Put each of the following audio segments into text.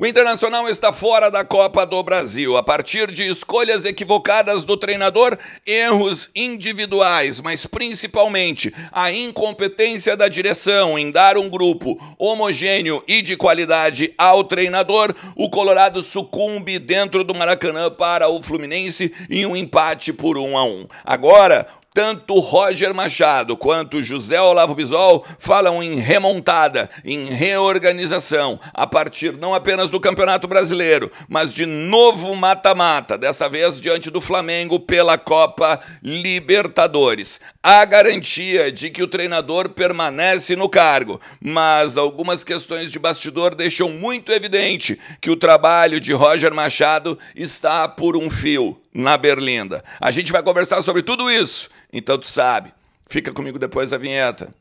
O Internacional está fora da Copa do Brasil a partir de escolhas equivocadas do treinador, erros individuais, mas principalmente a incompetência da direção em dar um grupo homogêneo e de qualidade ao treinador. O Colorado sucumbe dentro do Maracanã para o Fluminense em um empate por 1-1. Agora, tanto Roger Machado quanto José Olavo Bisol falam em remontada, em reorganização, a partir não apenas do Campeonato Brasileiro, mas de novo mata-mata, desta vez diante do Flamengo pela Copa Libertadores. Há garantia de que o treinador permanece no cargo, mas algumas questões de bastidor deixam muito evidente que o trabalho de Roger Machado está por um fio na berlinda. A gente vai conversar sobre tudo isso, então tu sabe. Fica comigo depois da vinheta.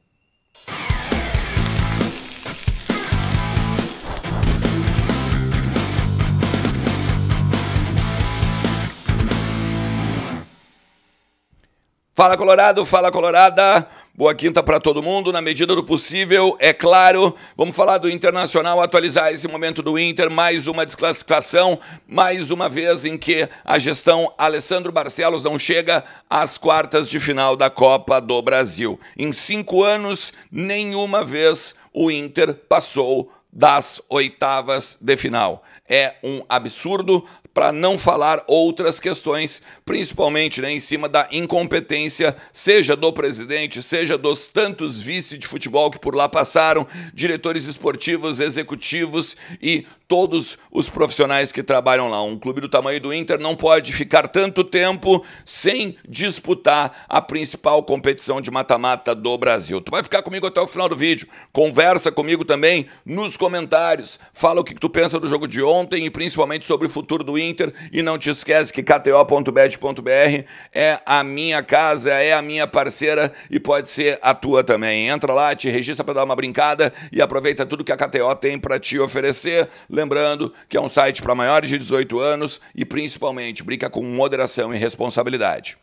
Fala Colorado, fala Colorada, boa quinta para todo mundo, na medida do possível, é claro. Vamos falar do Internacional, atualizar esse momento do Inter, mais uma desclassificação, mais uma vez em que a gestão Alessandro Barcelos não chega às quartas de final da Copa do Brasil. Em 5 anos, nenhuma vez o Inter passou das oitavas de final. É um absurdo, para não falar outras questões, principalmente em cima da incompetência, seja do presidente, seja dos tantos vice de futebol que por lá passaram, diretores esportivos, executivos e todos os profissionais que trabalham lá. Um clube do tamanho do Inter não pode ficar tanto tempo sem disputar a principal competição de mata-mata do Brasil. Tu vai ficar comigo até o final do vídeo, conversa comigo também nos comentários, fala o que tu pensa do jogo de ontem e principalmente sobre o futuro do Inter, e não te esquece que kto.bet.br é a minha casa, é a minha parceira e pode ser a tua também. Entra lá, te registra para dar uma brincada e aproveita tudo que a KTO tem para te oferecer. Lembrando que é um site para maiores de 18 anos e principalmente brinca com moderação e responsabilidade.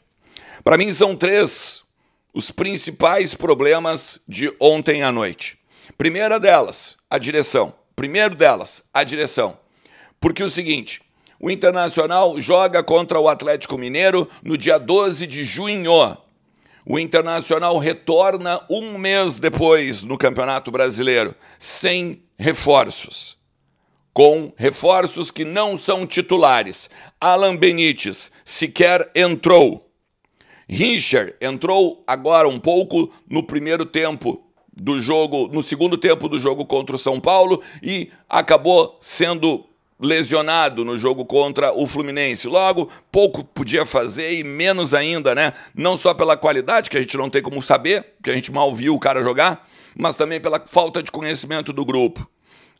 Para mim são 3 os principais problemas de ontem à noite. Primeiro delas, a direção. Porque é o seguinte, o Internacional joga contra o Atlético Mineiro no dia 12 de junho. O Internacional retorna um mês depois no Campeonato Brasileiro, sem reforços. Com reforços que não são titulares. Alan Benítez sequer entrou. Richard entrou agora um pouco no primeiro tempo do jogo, no segundo tempo do jogo contra o São Paulo e acabou sendo lesionado no jogo contra o Fluminense. Logo, pouco podia fazer e menos ainda, né? Não só pela qualidade, que a gente não tem como saber, porque a gente mal viu o cara jogar, mas também pela falta de conhecimento do grupo.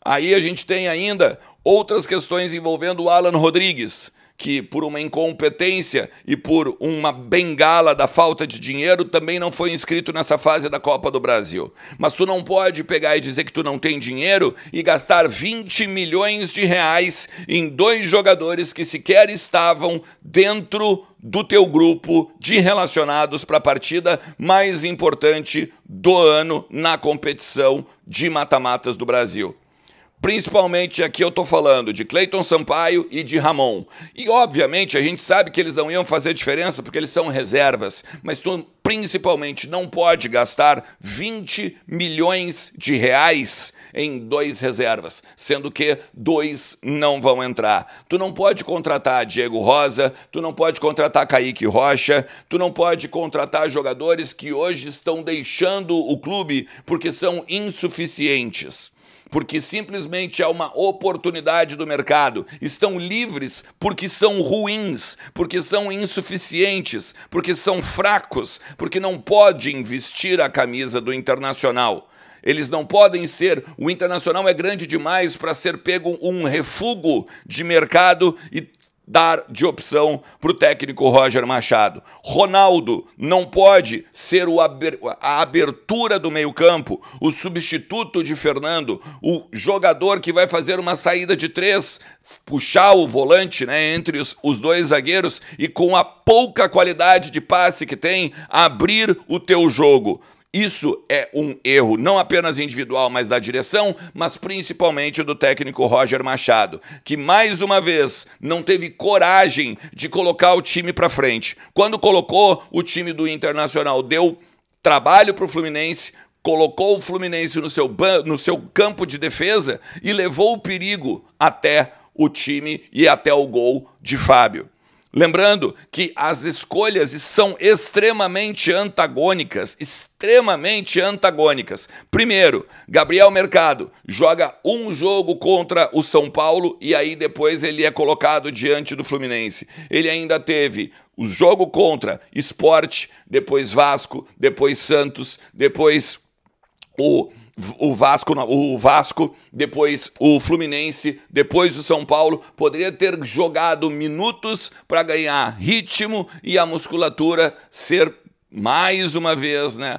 Aí a gente tem ainda outras questões envolvendo o Alan Rodrigues, que por uma incompetência e por uma bengala da falta de dinheiro também não foi inscrito nessa fase da Copa do Brasil. Mas tu não pode pegar e dizer que tu não tem dinheiro e gastar 20 milhões de reais em 2 jogadores que sequer estavam dentro do teu grupo de relacionados para a partida mais importante do ano na competição de mata-matas do Brasil. Principalmente aqui eu estou falando de Cleiton Sampaio e de Ramon. E obviamente a gente sabe que eles não iam fazer diferença porque eles são reservas, mas tu principalmente não pode gastar 20 milhões de reais em 2 reservas, sendo que 2 não vão entrar. Tu não pode contratar Diego Rosa, tu não pode contratar Kaique Rocha, tu não pode contratar jogadores que hoje estão deixando o clube porque são insuficientes. Porque simplesmente há uma oportunidade do mercado. Estão livres porque são ruins, porque são insuficientes, porque são fracos, porque não podem vestir a camisa do Internacional. Eles não podem ser... O Internacional é grande demais para ser pego um refúgio de mercado e dar de opção para o técnico Roger Machado. Ronaldo não pode ser a abertura do meio-campo, o substituto de Fernando, o jogador que vai fazer uma saída de 3, puxar o volante, né, entre os 2 zagueiros e com a pouca qualidade de passe que tem, abrir o teu jogo. Isso é um erro não apenas individual, mas da direção, mas principalmente do técnico Roger Machado, que mais uma vez não teve coragem de colocar o time para frente. Quando colocou, o time do Internacional deu trabalho para o Fluminense, colocou o Fluminense no seu campo de defesa e levou o perigo até o time e até o gol de Fábio. Lembrando que as escolhas são extremamente antagônicas, Primeiro, Gabriel Mercado joga um jogo contra o São Paulo e aí depois ele é colocado diante do Fluminense. Ele ainda teve o jogo contra Sport, depois Vasco, depois Santos, depois o Vasco, depois o Fluminense, depois o São Paulo. Poderia ter jogado minutos para ganhar ritmo e a musculatura ser mais uma vez, né,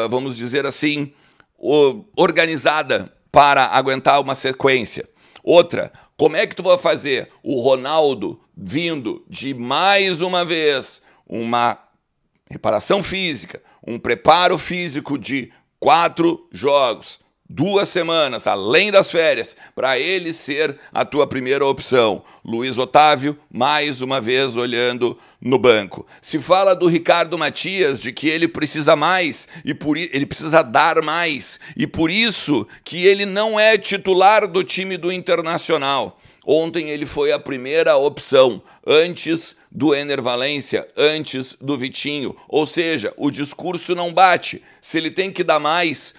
vamos dizer assim, organizada para aguentar uma sequência. Outra, como é que tu vai fazer o Ronaldo vindo de mais uma vez uma reparação física, um preparo físico de 4 jogos, 2 semanas, além das férias, para ele ser a tua primeira opção? Luiz Otávio, mais uma vez, olhando no banco. Se fala do Ricardo Matias, de que ele precisa mais, ele precisa dar mais, e por isso que ele não é titular do time do Internacional. Ontem ele foi a primeira opção, antes do Ener Valencia, antes do Vitinho. Ou seja, o discurso não bate. Se ele tem que dar mais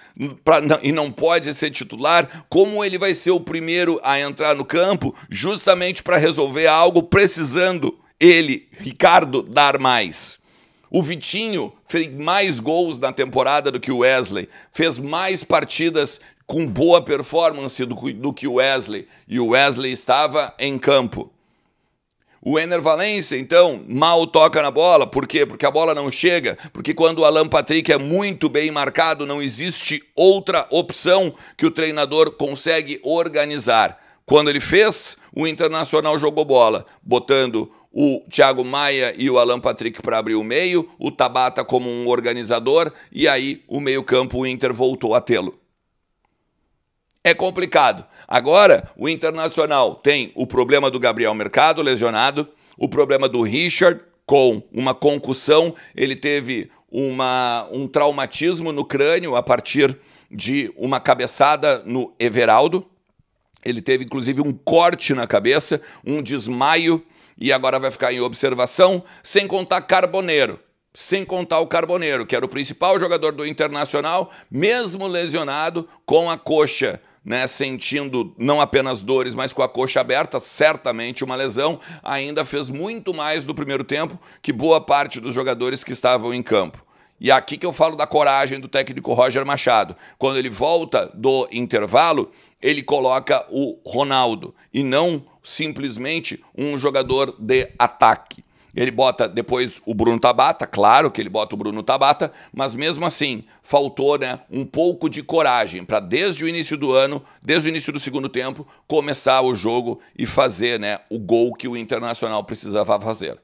e não pode ser titular, como ele vai ser o primeiro a entrar no campo justamente para resolver algo, precisando ele, Ricardo, dar mais? O Vitinho fez mais gols na temporada do que o Wesley, fez mais partidas com boa performance do que o Wesley, e o Wesley estava em campo. O Ener Valencia, então, mal toca na bola. Por quê? Porque a bola não chega, porque quando o Alan Patrick é muito bem marcado, não existe outra opção que o treinador consegue organizar. Quando ele fez, o Internacional jogou bola, botando o Thiago Maia e o Alan Patrick para abrir o meio, o Tabata como um organizador, e aí o meio-campo, o Inter voltou a tê-lo. É complicado. Agora, o Internacional tem o problema do Gabriel Mercado, lesionado, o problema do Richard, com uma concussão. Ele teve um traumatismo no crânio a partir de uma cabeçada no Everaldo. Ele teve, inclusive, um corte na cabeça, um desmaio, e agora vai ficar em observação, sem contar Carboneiro. Sem contar o Carboneiro, que era o principal jogador do Internacional, mesmo lesionado, com a coxa, né, sentindo não apenas dores, mas com a coxa aberta, certamente uma lesão, ainda fez muito mais no primeiro tempo que boa parte dos jogadores que estavam em campo. E aqui que eu falo da coragem do técnico Roger Machado. Quando ele volta do intervalo, ele coloca o Ronaldo e não simplesmente um jogador de ataque. Ele bota depois o Bruno Tabata, claro que ele bota o Bruno Tabata, mas mesmo assim faltou, né, um pouco de coragem para desde o início do ano, desde o início do segundo tempo, começar o jogo e fazer, né, o gol que o Internacional precisava fazer.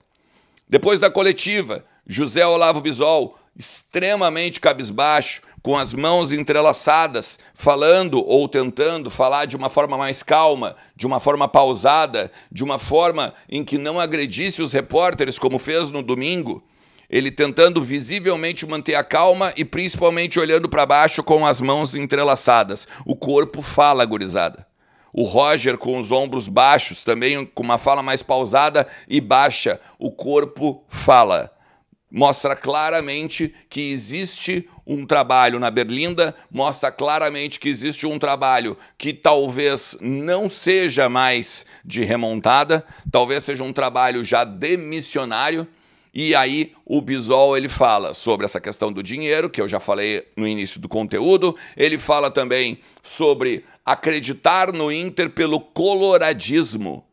Depois da coletiva, José Olavo Bisol, extremamente cabisbaixo, com as mãos entrelaçadas, falando ou tentando falar de uma forma mais calma, de uma forma pausada, de uma forma em que não agredisse os repórteres, como fez no domingo. Ele tentando visivelmente manter a calma e principalmente olhando para baixo com as mãos entrelaçadas. O corpo fala, gurizada. O Roger com os ombros baixos, também com uma fala mais pausada e baixa. O corpo fala. Mostra claramente que existe um trabalho na Berlinda, mostra claramente que existe um trabalho que talvez não seja mais de remontada, talvez seja um trabalho já demissionário. E aí o Bisol, ele fala sobre essa questão do dinheiro, que eu já falei no início do conteúdo. Ele fala também sobre acreditar no Inter pelo coloradismo.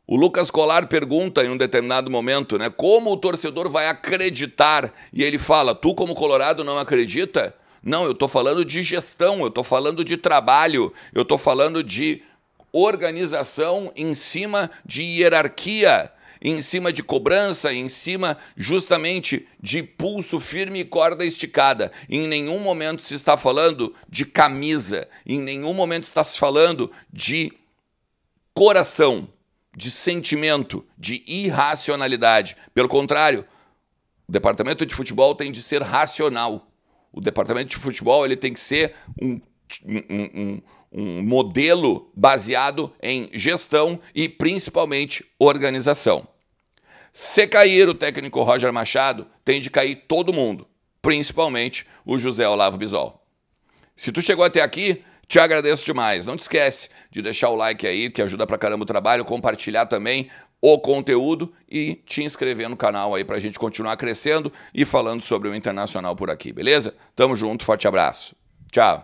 O Lucas Colar pergunta em um determinado momento, né, como o torcedor vai acreditar? E ele fala, tu como colorado não acredita? Não, eu estou falando de gestão, eu estou falando de trabalho, eu estou falando de organização em cima de hierarquia. em cima de cobrança, em cima justamente de pulso firme e corda esticada. Em nenhum momento se está falando de camisa, em nenhum momento está se falando de coração, de sentimento, de irracionalidade. Pelo contrário, o departamento de futebol tem de ser racional. O departamento de futebol ele tem que ser um modelo baseado em gestão e principalmente organização. Se cair o técnico Roger Machado, tem de cair todo mundo, principalmente o José Olavo Bisol. Se tu chegou até aqui, te agradeço demais. Não te esquece de deixar o like aí, que ajuda pra caramba o trabalho, compartilhar também o conteúdo e te inscrever no canal aí pra gente continuar crescendo e falando sobre o Internacional por aqui, beleza? Tamo junto, forte abraço. Tchau.